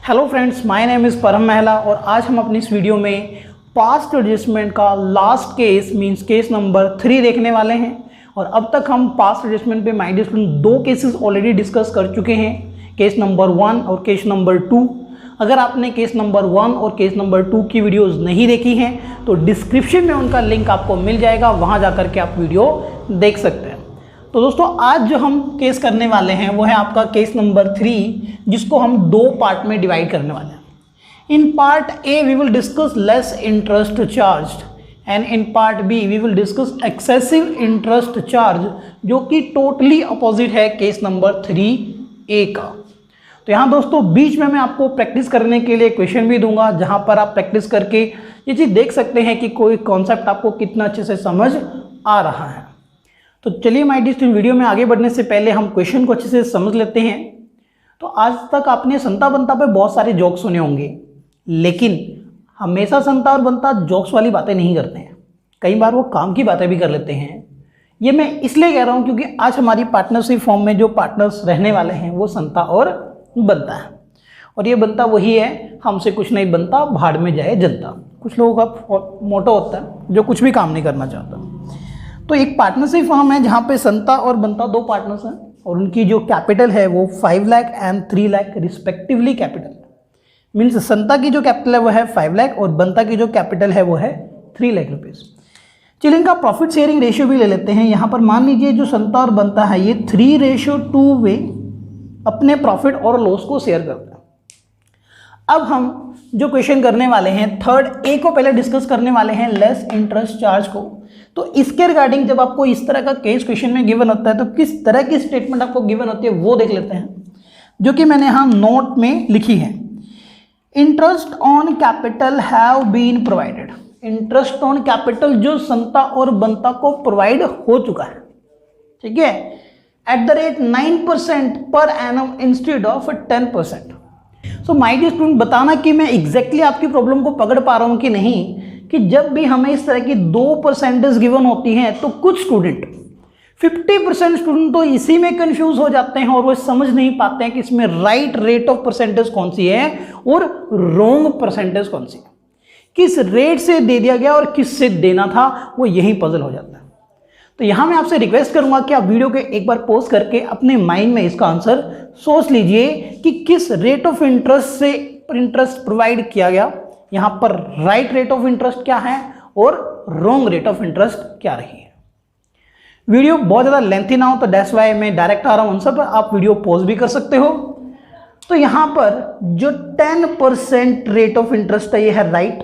Hello friends, my name is Param Mahla और आज हम अपनी इस वीडियो में पास्ट एडजस्टमेंट का last case means case number 3 देखने वाले हैं। और अब तक हम पास्ट एडजस्टमेंट पे my dear student 2 cases already discuss कर चुके हैं, केस नंबर 1 और केस नंबर 2। अगर आपने केस नंबर 1 और केस नंबर 2 की वीडियोज़ नहीं देखी हैं तो डिस्क्रिप्शन में उनका लिंक आपको मिल जाएगा, वहाँ जा कर के आप वीडियो देख सकते हैं। तो दोस्तों आज जो हम केस करने वाले हैं वो है आपका केस नंबर 3, जिसको हम 2 पार्ट में डिवाइड करने वाले हैं। In part A we will discuss less interest charge and in part B we will discuss excessive interest charge, जो कि टोटली अपोजिट है केस नंबर 3A का। तो यहाँ दोस्तों बीच में मैं आपको प्रैक्टिस करने के लिए क्वेश्चन भी दूंगा, जहाँ पर आप प्रैक्टिस करके ये चीज़ देख सकते हैं कि कोई कॉन्सेप्ट आपको कितना अच्छे से समझ आ रहा है। तो चलिए माय डियर स्टूडेंट, वीडियो में आगे बढ़ने से पहले हम क्वेश्चन को अच्छे से समझ लेते हैं। तो आज तक आपने संता बनता पे बहुत सारे जोक्स सुने होंगे, लेकिन हमेशा संता और बनता जोक्स वाली बातें नहीं करते हैं, कई बार वो काम की बातें भी कर लेते हैं। ये मैं इसलिए कह रहा हूँ क्योंकि आज हमारी पार्टनरशिप फॉर्म में जो पार्टनर्स रहने वाले हैं वो संता और बनता है। और ये बनता वही है, हमसे कुछ नहीं बनता भाड़ में जाए जनता। कुछ लोगों का मोटो होता है जो कुछ भी काम नहीं करना चाहता। तो एक पार्टनरशिप फर्म है जहाँ पे संता और बनता 2 पार्टनर्स हैं और उनकी जो कैपिटल है वो 5 lakh and 3 lakh respectively capital. Means Santa की जो कैपिटल है वो है 5 लाख और बनता की जो कैपिटल है वो है 3 लाख रुपीज़। चलिए इनका प्रॉफिट शेयरिंग रेशियो भी ले लेते हैं। यहाँ पर मान लीजिए जो संता और बनता है ये 3:2 वे अपने प्रॉफिट और लॉस को शेयर करते हैं। अब हम जो क्वेश्चन करने वाले हैं थर्ड ए को पहले डिस्कस करने वाले हैं, लेस इंटरेस्ट चार्ज को। तो इसके रिगार्डिंग जब आपको इस तरह का केस क्वेश्चन में गिवन होता है तो किस तरह की स्टेटमेंट आपको गिवन होती है वो देख लेते हैं, जो कि मैंने यहाँ नोट में लिखी है। Interest on capital have been provided. Interest on capital जो संता और बनता को प्रोवाइड हो चुका है, ठीक है, eight the rate 9% per annum instead of 10%। So my dear student, बताना कि मैं एग्जैक्टली आपकी प्रॉब्लम को पकड़ पा रहा हूँ कि नहीं, कि जब भी हमें इस तरह की 2% गिवन होती हैं तो कुछ स्टूडेंट 50% स्टूडेंट तो इसी में कंफ्यूज हो जाते हैं और वो समझ नहीं पाते हैं कि इसमें राइट रेट ऑफ परसेंटेज कौन सी है और रॉन्ग परसेंटेज कौन सी है, किस रेट से दे दिया गया और किस से देना था, वो यही पजल हो जाता है। तो यहाँ मैं आपसे रिक्वेस्ट करूंगा कि आप वीडियो के एक बार पॉज करके अपने माइंड में इसका आंसर सोच लीजिए कि किस रेट ऑफ इंटरेस्ट से इंटरेस्ट प्रोवाइड किया गया, यहाँ पर राइट रेट ऑफ इंटरेस्ट क्या है और रॉन्ग रेट ऑफ इंटरेस्ट क्या रही है। वीडियो बहुत ज़्यादा लेंथी ना हो तो दैट्स व्हाई मैं डायरेक्ट आ रहा हूँ आंसर पर, आप वीडियो पॉज भी कर सकते हो। तो यहाँ पर जो 10% रेट ऑफ इंटरेस्ट है ये है राइट,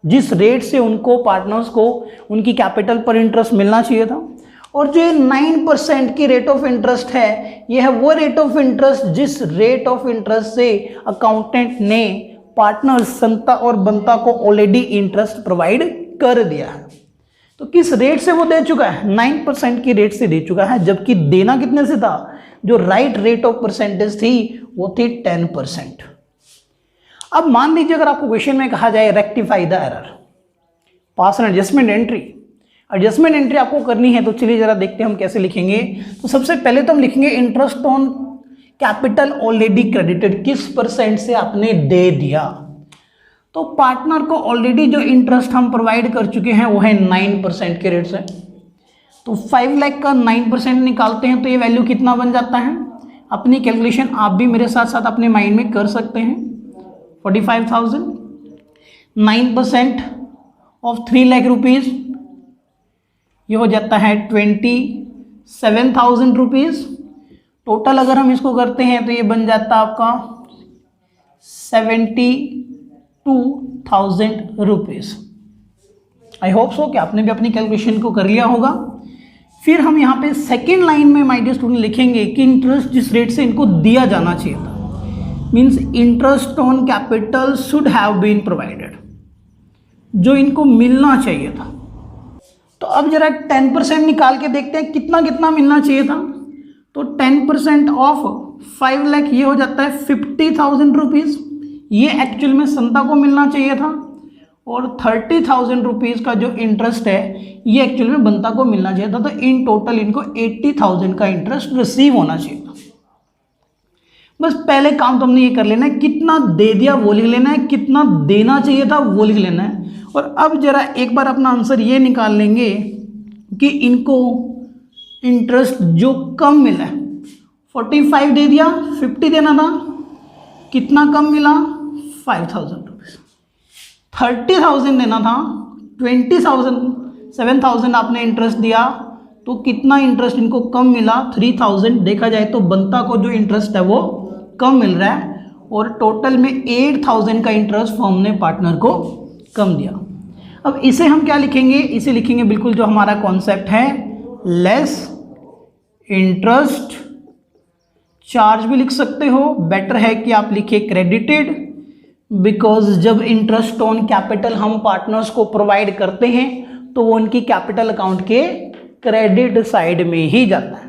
जिस रेट से उनको पार्टनर्स को उनकी कैपिटल पर इंटरेस्ट मिलना चाहिए था। और जो 9% की रेट ऑफ इंटरेस्ट है ये है वो रेट ऑफ इंटरेस्ट जिस रेट ऑफ इंटरेस्ट से अकाउंटेंट ने पार्टनर्स संता और बनता को ऑलरेडी इंटरेस्ट प्रोवाइड कर दिया है। तो किस रेट से वो दे चुका है, 9% की रेट से दे चुका है, जबकि देना कितने से था, जो राइट रेट ऑफ परसेंटेज थी वो थी 10%। अब मान लीजिए अगर आपको क्वेश्चन में कहा जाए rectify the error, pass an adjustment entry. Adjustment entry आपको करनी है तो चलिए जरा देखते हैं हम कैसे लिखेंगे। तो सबसे पहले तो हम लिखेंगे interest on capital already credited, किस परसेंट से आपने दे दिया। तो पार्टनर को ऑलरेडी जो इंटरेस्ट हम प्रोवाइड कर चुके हैं वो है 9% के रेट से। तो 5 लाख का 9% निकालते हैं तो ये वैल्यू कितना बन जाता है, अपनी कैलकुलेशन आप भी मेरे साथ साथ अपने माइंड में कर सकते हैं। 45,000, 9% ऑफ 3 लाख रुपीज़ ये हो जाता है 27,000 रुपीज़। टोटल अगर हम इसको करते हैं तो ये बन जाता है आपका 72,000 रुपीज़। आई होप सो कि आपने भी अपनी कैलकुलेशन को कर लिया होगा। फिर हम यहाँ पे सेकेंड लाइन में माय डियर स्टूडेंट लिखेंगे कि इंटरेस्ट जिस रेट से इनको दिया जाना चाहिए था, means interest on capital should have been provided, जो इनको मिलना चाहिए था। तो अब जरा 10% निकाल के देखते हैं कितना कितना मिलना चाहिए था। तो 10% ऑफ 5 लाख ये हो जाता है 50,000 रुपीज़, ये एक्चुअल में संता को मिलना चाहिए था। और 30,000 रुपीज़ का जो इंटरेस्ट है ये एक्चुअल में बनता को मिलना चाहिए था। तो इन टोटल इनको 80,000 का इंटरेस्ट रिसीव होना चाहिए था। बस पहले काम तो हमने ये कर लेना है, कितना दे दिया वो लिख लेना है, कितना देना चाहिए था वो लिख लेना है। और अब जरा एक बार अपना आंसर ये निकाल लेंगे कि इनको इंटरेस्ट जो कम मिला है, 45 दे दिया, 50 देना था, कितना कम मिला 5000 रुपीज़। 30,000 देना था, 7,000 आपने इंटरेस्ट दिया, तो कितना इंटरेस्ट इनको कम मिला 3000। देखा जाए तो बनता को जो इंटरेस्ट है वो कम मिल रहा है और टोटल में 8000 का इंटरेस्ट फर्म ने पार्टनर को कम दिया। अब इसे हम क्या लिखेंगे, इसे लिखेंगे बिल्कुल जो हमारा कॉन्सेप्ट है, लेस इंटरेस्ट चार्ज भी लिख सकते हो। बेटर है कि आप लिखिए क्रेडिटेड, बिकॉज जब इंटरेस्ट ऑन कैपिटल हम पार्टनर्स को प्रोवाइड करते हैं तो वो उनकी कैपिटल अकाउंट के क्रेडिट साइड में ही जाता है।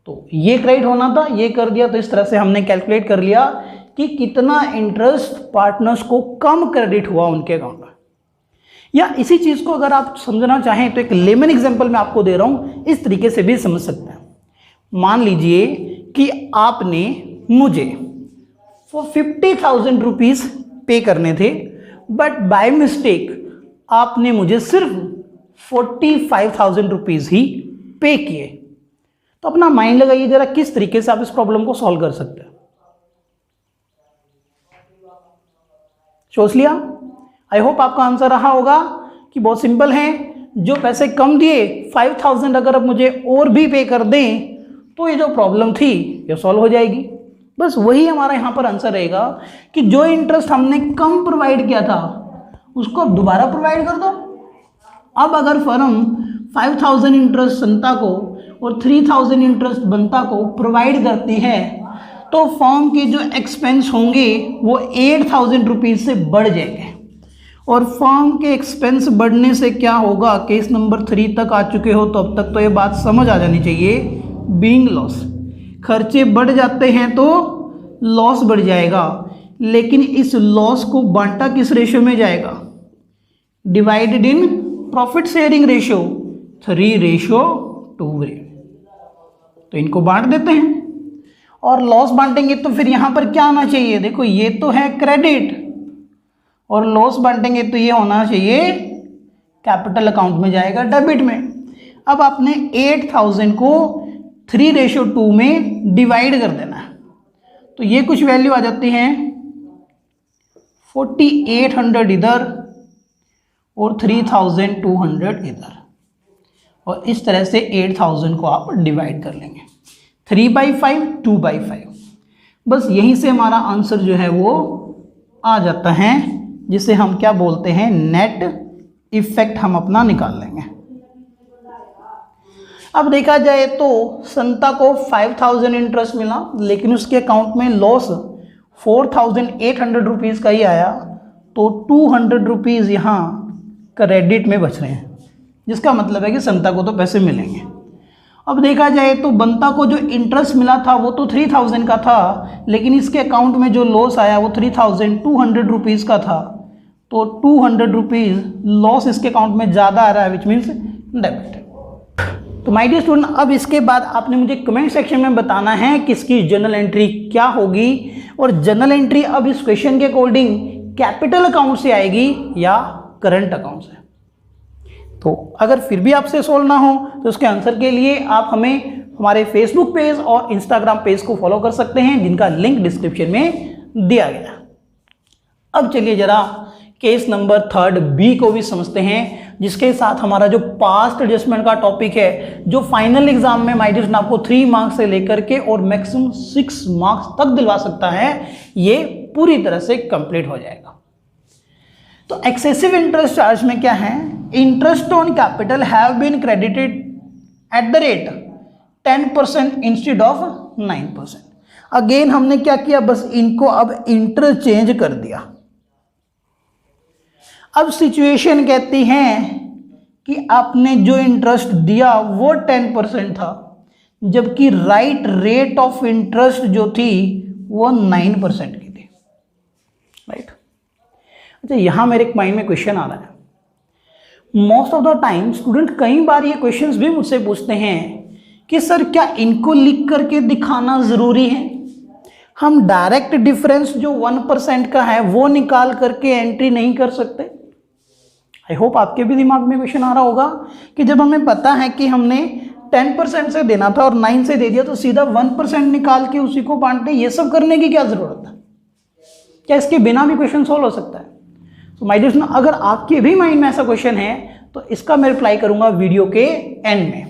तो ये क्रेडिट होना था, ये कर दिया, तो इस तरह से हमने कैलकुलेट कर लिया कि कितना इंटरेस्ट पार्टनर्स को कम क्रेडिट हुआ उनके अकाउंट में। या इसी चीज़ को अगर आप समझना चाहें तो एक लेमन एग्जांपल मैं आपको दे रहा हूँ, इस तरीके से भी समझ सकते हैं। मान लीजिए कि आपने मुझे 50,000 रुपीज़ पे करने थे, बट बाय मिस्टेक आपने मुझे सिर्फ 45,000 रुपीज़ ही पे किए। तो अपना माइंड लगाइए जरा, किस तरीके से आप इस प्रॉब्लम को सॉल्व कर सकते हैं। सोच लिया? आई होप आपका आंसर रहा होगा कि बहुत सिंपल है, जो पैसे कम दिए 5000 अगर अब मुझे और भी पे कर दें तो ये जो प्रॉब्लम थी ये सॉल्व हो जाएगी। बस वही हमारा यहाँ पर आंसर रहेगा कि जो इंटरेस्ट हमने कम प्रोवाइड किया था उसको अब दोबारा प्रोवाइड कर दो। अब अगर फर्म 5000 इंटरेस्ट संता को और 3000 इंटरेस्ट बनता को प्रोवाइड करती है तो फर्म के जो एक्सपेंस होंगे वो 8000 रुपीज़ से बढ़ जाएंगे। और फर्म के एक्सपेंस बढ़ने से क्या होगा, केस नंबर 3 तक आ चुके हो तो अब तक तो ये बात समझ आ जानी चाहिए, बीइंग लॉस। खर्चे बढ़ जाते हैं तो लॉस बढ़ जाएगा, लेकिन इस लॉस को बांटा किस रेशियो में जाएगा, divided in profit sharing ratio 3:2। तो इनको बांट देते हैं और लॉस बांटेंगे तो फिर यहाँ पर क्या आना चाहिए, देखो ये तो है क्रेडिट और लॉस बांटेंगे तो ये होना चाहिए कैपिटल अकाउंट में जाएगा डेबिट में। अब आपने 8000 को 3:2 में डिवाइड कर देना है तो ये कुछ वैल्यू आ जाती है 4800 इधर और 3200 इधर, और इस तरह से 8000 को आप डिवाइड कर लेंगे 3/5 2/5। बस यहीं से हमारा आंसर जो है वो आ जाता है, जिसे हम क्या बोलते हैं, नेट इफेक्ट हम अपना निकाल लेंगे। अब देखा जाए तो संता को 5000 इंटरेस्ट मिला, लेकिन उसके अकाउंट में लॉस 4800 रुपीज़ का ही आया, तो 200 रुपीज़ यहाँ क्रेडिट में बच रहे हैं, जिसका मतलब है कि संता को तो पैसे मिलेंगे। अब देखा जाए तो बनता को जो इंटरेस्ट मिला था वो तो 3000 का था, लेकिन इसके अकाउंट में जो लॉस आया वो 3200 रुपीज़ का था, तो 200 रुपीज़ लॉस इसके अकाउंट में ज़्यादा आ रहा है, विच मीन्स डेबिट। तो माय डियर स्टूडेंट, अब इसके बाद आपने मुझे कमेंट सेक्शन में बताना है कि इसकी जर्नल एंट्री क्या होगी, और जर्नल एंट्री अब इस क्वेश्चन के अकॉर्डिंग कैपिटल अकाउंट से आएगी या करंट अकाउंट से। तो अगर फिर भी आपसे सोल्व ना हो तो उसके आंसर के लिए आप हमें हमारे फेसबुक पेज और इंस्टाग्राम पेज को फॉलो कर सकते हैं, जिनका लिंक डिस्क्रिप्शन में दिया गया। अब चलिए जरा केस नंबर 3 बी को भी समझते हैं, जिसके साथ हमारा जो पास्ट एडजस्टमेंट का टॉपिक है, जो फाइनल एग्जाम में माय डियर आपको 3 मार्क्स से लेकर के और मैक्सिमम 6 मार्क्स तक दिलवा सकता है, ये पूरी तरह से कंप्लीट हो जाएगा। तो एक्सेसिव इंटरेस्ट चार्ज में क्या है, interest on capital have been credited at the rate 10% instead of 9%। Again हमने क्या किया, बस इनको अब इंटरचेंज कर दिया। अब सिचुएशन कहती है कि आपने जो इंटरेस्ट दिया वो 10% था, जबकि राइट रेट ऑफ इंटरेस्ट जो थी वो 9% की थी, राइट। अच्छा, यहाँ मेरे माइंड में क्वेश्चन आ रहा है, most of the time student कई बार ये क्वेश्चंस भी मुझसे पूछते हैं कि सर क्या इनको लिख करके दिखाना ज़रूरी है। हम डायरेक्ट डिफरेंस जो 1% का है वो निकाल करके एंट्री नहीं कर सकते। आई होप आपके भी दिमाग में क्वेश्चन आ रहा होगा कि जब हमें पता है कि हमने 10% से देना था और 9 से दे दिया तो सीधा 1% निकाल के उसी को बांटते, ये सब करने की क्या जरूरत है? क्या इसके बिना भी क्वेश्चन सोल्व हो सकता है? तो माय डियर स्टूडेंट, अगर आपके भी माइंड में ऐसा क्वेश्चन है तो इसका मैं रिप्लाई करूंगा वीडियो के एंड में,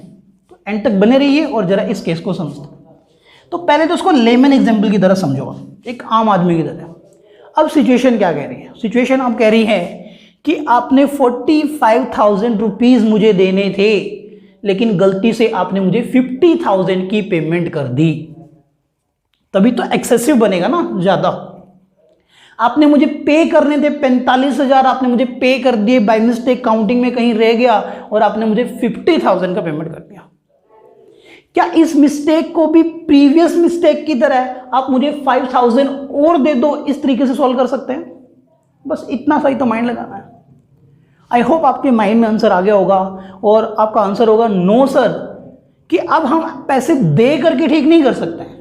तो एंड तक बने रहिए और जरा इस केस को समझते। तो पहले तो उसको लेमन एग्जाम्पल की तरह समझो, एक आम आदमी की तरह। अब सिचुएशन क्या कह रही है? सिचुएशन अब कह रही है कि आपने 45,000 रुपीज मुझे देने थे, लेकिन गलती से आपने मुझे 50,000 की पेमेंट कर दी। तभी तो एक्सेसिव बनेगा ना, ज्यादा। आपने मुझे पे करने थे 45,000, आपने मुझे पे कर दिए, बाय मिस्टेक काउंटिंग में कहीं रह गया और आपने मुझे 50,000 का पेमेंट कर दिया। क्या इस मिस्टेक को भी प्रीवियस मिस्टेक की तरह आप मुझे 5,000 और दे दो, इस तरीके से सॉल्व कर सकते हैं? बस इतना सा ही तो माइंड लगाना है। आई होप आपके माइंड में आंसर आ गया होगा और आपका आंसर होगा नो सर, कि अब हम पैसे दे करके ठीक नहीं कर सकते हैं।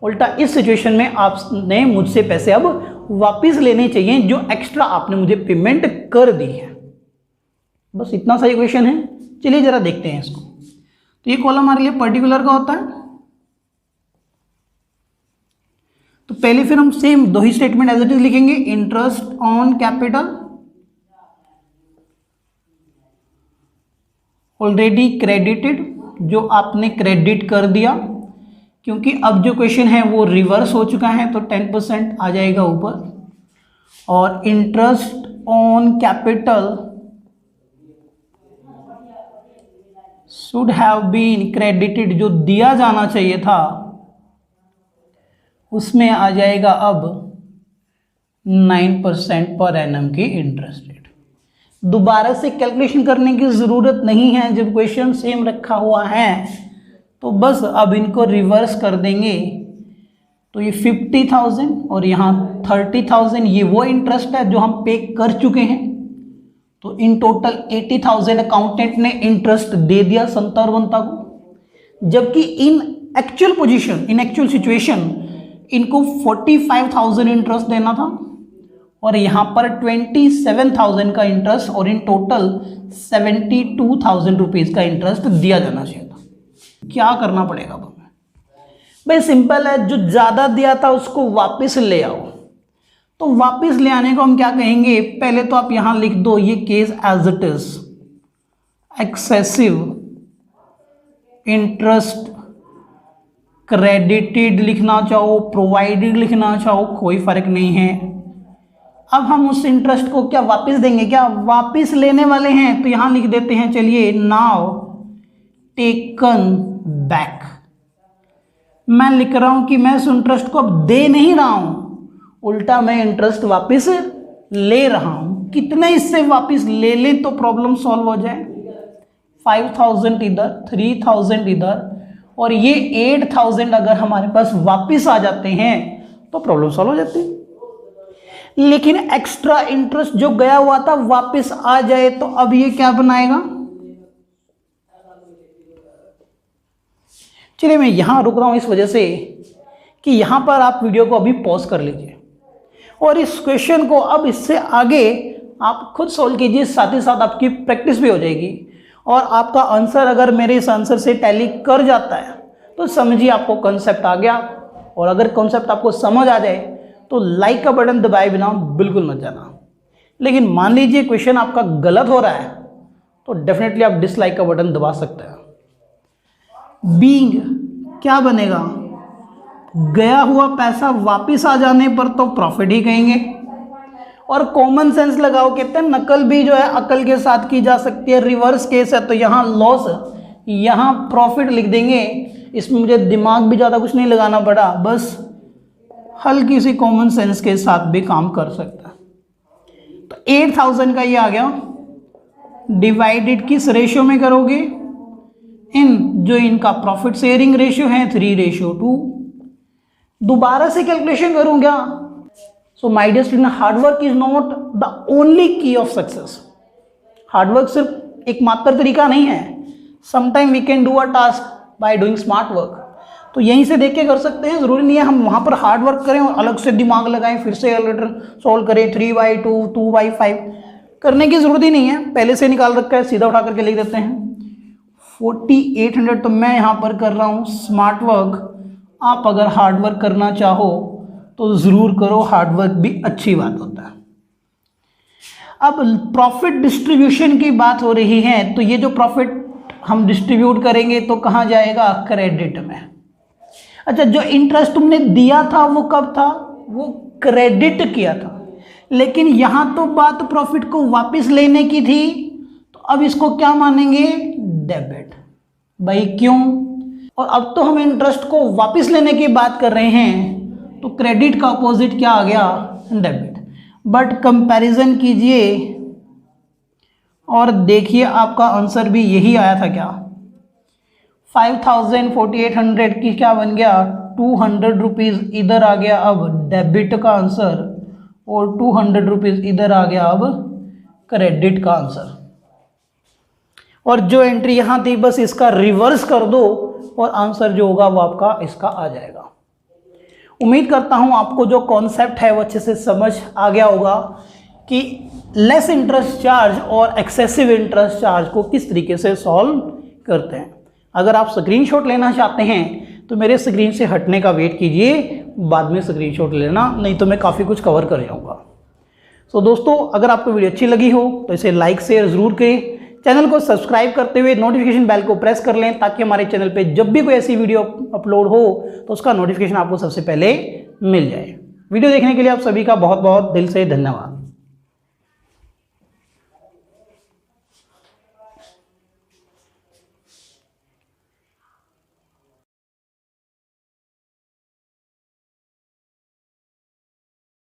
उल्टा इस सिचुएशन में आपने मुझसे पैसे अब वापस लेने चाहिए जो एक्स्ट्रा आपने मुझे पेमेंट कर दी है। बस इतना सा इक्वेशन है। चलिए जरा देखते हैं इसको। तो ये कॉलम हमारे लिए पर्टिकुलर का होता है। तो पहले फिर हम सेम दो ही स्टेटमेंट एज इट इज लिखेंगे। Interest on capital already credited, जो आपने क्रेडिट कर दिया, क्योंकि अब जो क्वेश्चन है वो रिवर्स हो चुका है तो 10% आ जाएगा ऊपर। और interest on capital should have been credited, जो दिया जाना चाहिए था उसमें आ जाएगा अब 9% पर एनम की इंटरेस्ट रेट। दोबारा से कैलकुलेशन करने की ज़रूरत नहीं है, जब क्वेश्चन सेम रखा हुआ है तो बस अब इनको रिवर्स कर देंगे। तो ये 50,000 और यहाँ 30,000, ये वो इंटरेस्ट है जो हम पे कर चुके हैं। तो इन टोटल 80,000 अकाउंटेंट ने इंटरेस्ट दे दिया संता और बनता को, जबकि इन एक्चुअल पोजीशन, इन एक्चुअल सिचुएशन इनको 45,000 इंटरेस्ट देना था और यहाँ पर 27,000 का इंटरेस्ट और इन टोटल 72,000 रुपीज़ का इंटरेस्ट दिया जाना चाहिए था। क्या करना पड़ेगा अब हमें? भाई सिंपल है, जो ज़्यादा दिया था उसको वापस ले आओ। तो वापस ले आने को हम क्या कहेंगे? पहले तो आप यहाँ लिख दो ये case as it is, excessive interest credited लिखना चाहो, प्रोवाइडेड लिखना चाहो, कोई फर्क नहीं है। अब हम उस इंटरेस्ट को क्या वापस देंगे? क्या वापस लेने वाले हैं? तो यहाँ लिख देते हैं, चलिए, नाउ टेकन बैक। मैं लिख रहा हूं कि मैं उस इंटरेस्ट को अब दे नहीं रहा हूं, उल्टा मैं इंटरेस्ट वापस ले रहा हूं। कितने इससे वापस ले लें तो प्रॉब्लम सॉल्व हो जाए? 5,000 इधर, 3,000 इधर और ये 8,000 अगर हमारे पास वापस आ जाते हैं तो प्रॉब्लम सॉल्व हो जाती है। लेकिन एक्स्ट्रा इंटरेस्ट जो गया हुआ था वापस आ जाए तो अब ये क्या बनाएगा? चलिए मैं यहां रुक रहा हूं इस वजह से कि यहां पर आप वीडियो को अभी पॉज कर लीजिए और इस क्वेश्चन को अब इससे आगे आप खुद सोल्व कीजिए, साथ ही साथ आपकी प्रैक्टिस भी हो जाएगी और आपका आंसर अगर मेरे इस आंसर से टैली कर जाता है तो समझिए आपको कॉन्सेप्ट आ गया। और अगर कॉन्सेप्ट आपको समझ आ जाए तो लाइक का बटन दबाए बिना बिल्कुल मत जाना। लेकिन मान लीजिए क्वेश्चन आपका गलत हो रहा है तो डेफिनेटली आप डिसलाइक का बटन दबा सकते हैं। बीइंग क्या बनेगा? गया हुआ पैसा वापस आ जाने पर तो प्रॉफिट ही कहेंगे। और कॉमन सेंस लगाओ, कहते हैं नकल भी जो है अकल के साथ की जा सकती है। रिवर्स केस है तो यहाँ लॉस, यहाँ प्रॉफिट लिख देंगे। इसमें मुझे दिमाग भी ज़्यादा कुछ नहीं लगाना पड़ा, बस हल्की सी कॉमन सेंस के साथ भी काम कर सकता है। तो 8,000 का ये आ गया। डिवाइडेड किस रेशियो में करोगे? इन जो इनका प्रॉफिट शेयरिंग रेशियो है 3:2। दोबारा से कैलकुलेशन करूंगा। So my dear student, hard work is not the only key of success. Hard work सिर्फ एकमात्र तरीका नहीं है। Sometime we can do a task by doing smart work. तो यहीं से देख के कर सकते हैं, ज़रूरी नहीं है हम वहाँ पर हार्ड वर्क करें और अलग से दिमाग लगाएं, फिर से कैलकुलेटर सॉल्व करें 3/2 2/5 करने की ज़रूरत ही नहीं है, पहले से निकाल रखा है, सीधा उठा करके लिख देते हैं 4800। तो मैं यहाँ पर कर रहा हूँ स्मार्ट वर्क, आप अगर हार्ड वर्क करना चाहो तो ज़रूर करो, हार्ड वर्क भी अच्छी बात होता है। अब प्रॉफिट डिस्ट्रीब्यूशन की बात हो रही है, तो ये जो प्रॉफिट हम डिस्ट्रीब्यूट करेंगे तो कहाँ जाएगा, क्रेडिट में। अच्छा, जो इंटरेस्ट तुमने दिया था वो कब था, वो क्रेडिट किया था, लेकिन यहाँ तो बात प्रॉफिट को वापस लेने की थी, तो अब इसको क्या मानेंगे, डेबिट। भाई क्यों, और अब तो हम इंटरेस्ट को वापस लेने की बात कर रहे हैं, तो क्रेडिट का अपोजिट क्या आ गया, डेबिट। बट कंपैरिजन कीजिए और देखिए आपका आंसर भी यही आया था क्या, 5000 4800 की क्या बन गया, 200 रुपीज़ इधर आ गया अब डेबिट का आंसर, और 200 रुपीज़ इधर आ गया अब क्रेडिट का आंसर। और जो एंट्री यहाँ थी बस इसका रिवर्स कर दो और आंसर जो होगा वो आपका इसका आ जाएगा। उम्मीद करता हूँ आपको जो कॉन्सेप्ट है वो अच्छे से समझ आ गया होगा कि लेस इंटरेस्ट चार्ज और एक्सेसिव इंटरेस्ट चार्ज को किस तरीके से सॉल्व करते हैं। अगर आप स्क्रीनशॉट लेना चाहते हैं तो मेरे स्क्रीन से हटने का वेट कीजिए, बाद में स्क्रीनशॉट लेना, नहीं तो मैं काफ़ी कुछ कवर कर जाऊँगा। सो दोस्तों, अगर आपको वीडियो अच्छी लगी हो तो इसे लाइक शेयर ज़रूर करें, चैनल को सब्सक्राइब करते हुए नोटिफिकेशन बेल को प्रेस कर लें, ताकि हमारे चैनल पे जब भी कोई ऐसी वीडियो अपलोड हो तो उसका नोटिफिकेशन आपको सबसे पहले मिल जाए। वीडियो देखने के लिए आप सभी का बहुत बहुत दिल से धन्यवाद।